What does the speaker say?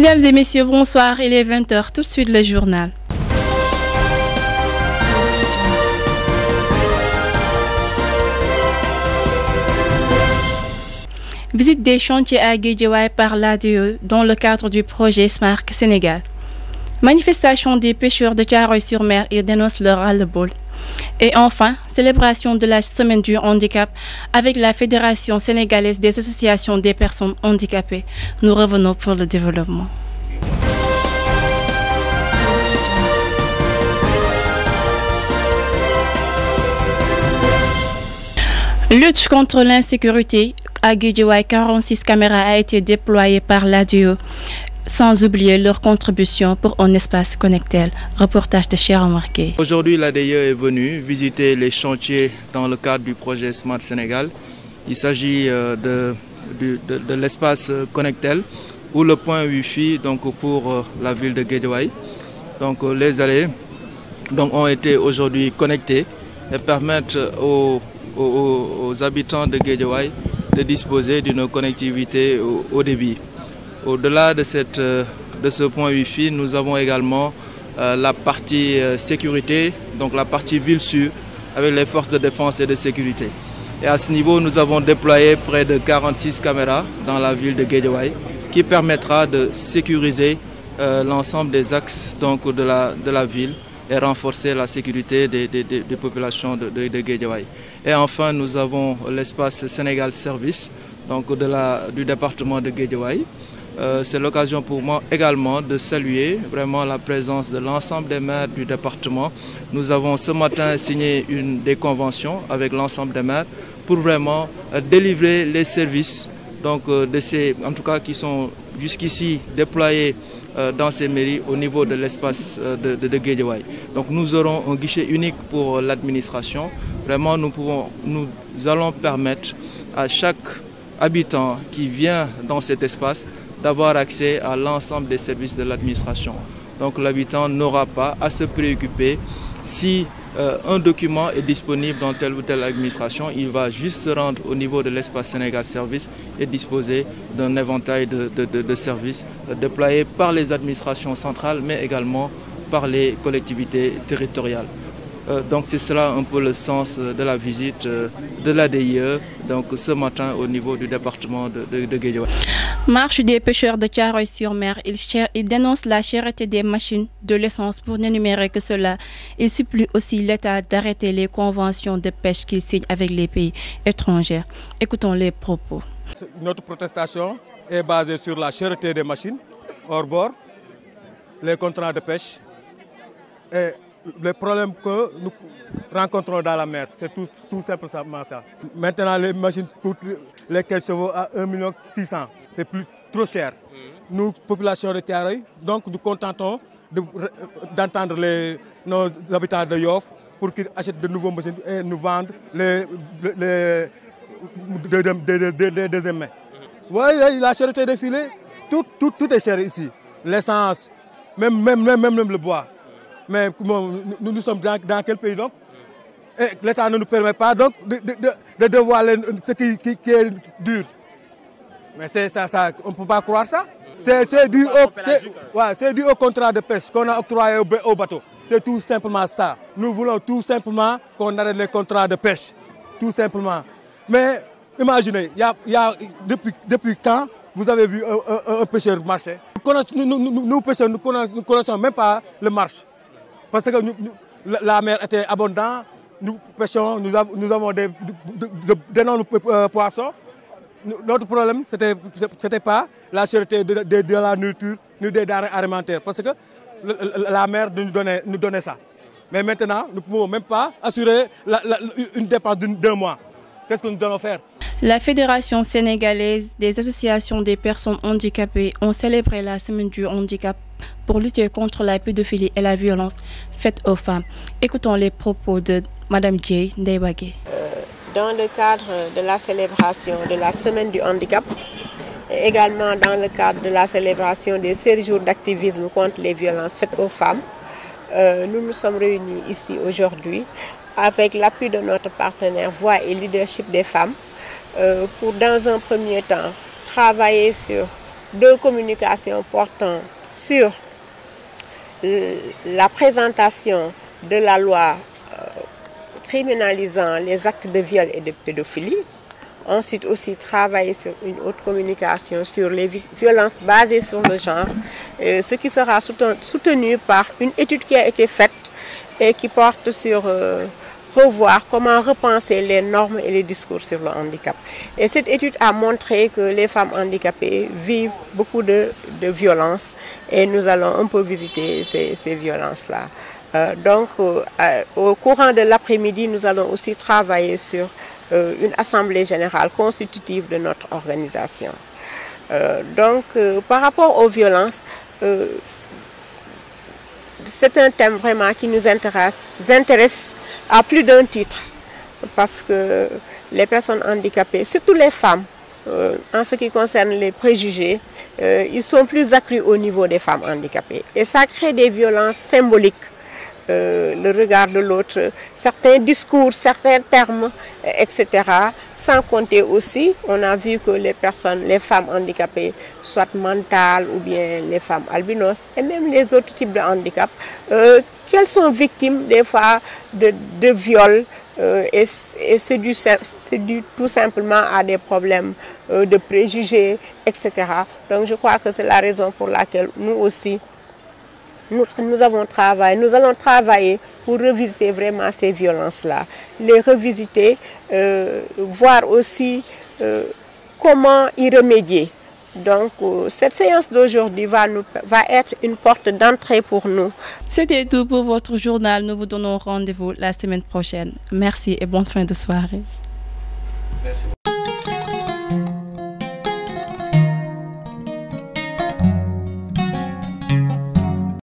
Mesdames et messieurs, bonsoir. Il est 20h. Tout de suite, le journal. Visite des chantiers à Guédiawaye par l'ADE dans le cadre du projet Smart Sénégal. Manifestation des pêcheurs de Thiaroye-sur-Mer, ils dénoncent leur ras-le-bol. Et enfin, célébration de la semaine du handicap avec la Fédération sénégalaise des associations des personnes handicapées. Nous revenons pour le développement. Lutte contre l'insécurité. À Guédiawaye, 46 caméras a été déployées par l'ADE, sans oublier leur contribution pour un espace connecté. Reportage de Cher Marqué. Aujourd'hui, l'ADE est venue visiter les chantiers dans le cadre du projet Smart Sénégal. Il s'agit de l'espace Connectel ou le point Wi-Fi donc, pour la ville de Guédiawaye. Donc, les allées ont été aujourd'hui connectées et permettent aux habitants de Guédiawaye de disposer d'une connectivité au débit. Au-delà de ce point Wi-Fi, nous avons également la partie sécurité, donc la partie ville sûre, avec les forces de défense et de sécurité. Et à ce niveau, nous avons déployé près de 46 caméras dans la ville de Guédiawaye, qui permettra de sécuriser l'ensemble des axes donc, de la ville et renforcer la sécurité des populations de Guédiawaye. Et enfin, nous avons l'espace Sénégal Service donc du département de Guédiawaye. C'est l'occasion pour moi également de saluer vraiment la présence de l'ensemble des maires du département. Nous avons ce matin signé des conventions avec l'ensemble des maires pour vraiment délivrer les services donc, en tout cas qui sont jusqu'ici déployés dans ces mairies au niveau de l'espace de Guédiawaye. Donc nous aurons un guichet unique pour l'administration. Vraiment, nous allons permettre à chaque habitant qui vient dans cet espace d'avoir accès à l'ensemble des services de l'administration. Donc l'habitant n'aura pas à se préoccuper si un document est disponible dans telle ou telle administration. Il va juste se rendre au niveau de l'espace Sénégal Service et disposer d'un éventail de services déployés par les administrations centrales, mais également par les collectivités territoriales. Donc c'est cela un peu le sens de la visite de l'ADIE donc ce matin au niveau du département de Guédiawaye. Marche des pêcheurs de Thiaroye-sur-Mer, ils dénoncent la cherté des machines, de l'essence pour n'énumérer que cela. Ils supplient aussi l'État d'arrêter les conventions de pêche qu'il signe avec les pays étrangers. Écoutons les propos. Notre protestation est basée sur la cherté des machines hors bord, les contrats de pêche et les problèmes que nous rencontrons dans la mer. C'est tout simplement ça. Maintenant, les machines coûtent les quelques chevaux à 1 600 000. C'est trop cher. Nous, population de Thiaroye, donc nous contentons d'entendre nos habitants de Yoff pour qu'ils achètent de nouveaux machines et nous vendent les deuxième main. Oui, la cherté des filets, tout est cher ici. L'essence, même le bois. Mais nous sommes dans quel pays donc? Et l'État ne nous permet pas donc de devoir ce qui est dur. Mais c'est ça, on ne peut pas croire ça. C'est dû au contrat de pêche qu'on a octroyé au bateau. C'est tout simplement ça. Nous voulons tout simplement qu'on arrête les contrats de pêche. Tout simplement. Mais imaginez, depuis quand vous avez vu un pêcheur marcher? Nous pêcheurs, nous ne connaissons même pas le marche. Parce que la mer était abondante, nous pêchons, nous avons d'énormes poissons. Notre problème, ce n'était pas la cherté de la nourriture, ni des denrées alimentaires, parce que la mer nous donnait ça. Mais maintenant, nous ne pouvons même pas assurer une dépense d'un mois. Qu'est-ce que nous allons faire? La Fédération sénégalaise des associations des personnes handicapées ont célébré la semaine du handicap pour lutter contre la pédophilie et la violence faite aux femmes. Écoutons les propos de Mme Jay Ndewagé. Dans le cadre de la célébration de la semaine du handicap, et également dans le cadre de la célébration des 16 jours d'activisme contre les violences faites aux femmes, nous nous sommes réunis ici aujourd'hui avec l'appui de notre partenaire Voix et Leadership des femmes pour, dans un premier temps, travailler sur 2 communications portant sur la présentation de la loi criminalisant les actes de viol et de pédophilie. Ensuite aussi travailler sur une autre communication sur les violences basées sur le genre, ce qui sera soutenu par une étude qui a été faite et qui porte sur revoir comment repenser les normes et les discours sur le handicap. Et cette étude a montré que les femmes handicapées vivent beaucoup de violences et nous allons un peu visiter ces violences-là. Donc au courant de l'après-midi, nous allons aussi travailler sur une assemblée générale constitutive de notre organisation. Par rapport aux violences, c'est un thème vraiment qui nous intéresse à plus d'un titre, parce que les personnes handicapées, surtout les femmes, en ce qui concerne les préjugés, ils sont plus accrus au niveau des femmes handicapées. Et ça crée des violences symboliques. Le regard de l'autre, certains discours, certains termes, etc. Sans compter aussi, on a vu que les femmes handicapées, soit mentales ou bien les femmes albinos, et même les autres types de handicap, qu'elles sont victimes des fois de viols, et c'est dû tout simplement à des problèmes de préjugés, etc. Donc je crois que c'est la raison pour laquelle nous aussi, nous allons travailler pour revisiter vraiment ces violences-là, les revisiter, voir aussi comment y remédier. Donc cette séance d'aujourd'hui va être une porte d'entrée pour nous. C'était tout pour votre journal. Nous vous donnons rendez-vous la semaine prochaine. Merci et bonne fin de soirée. Merci.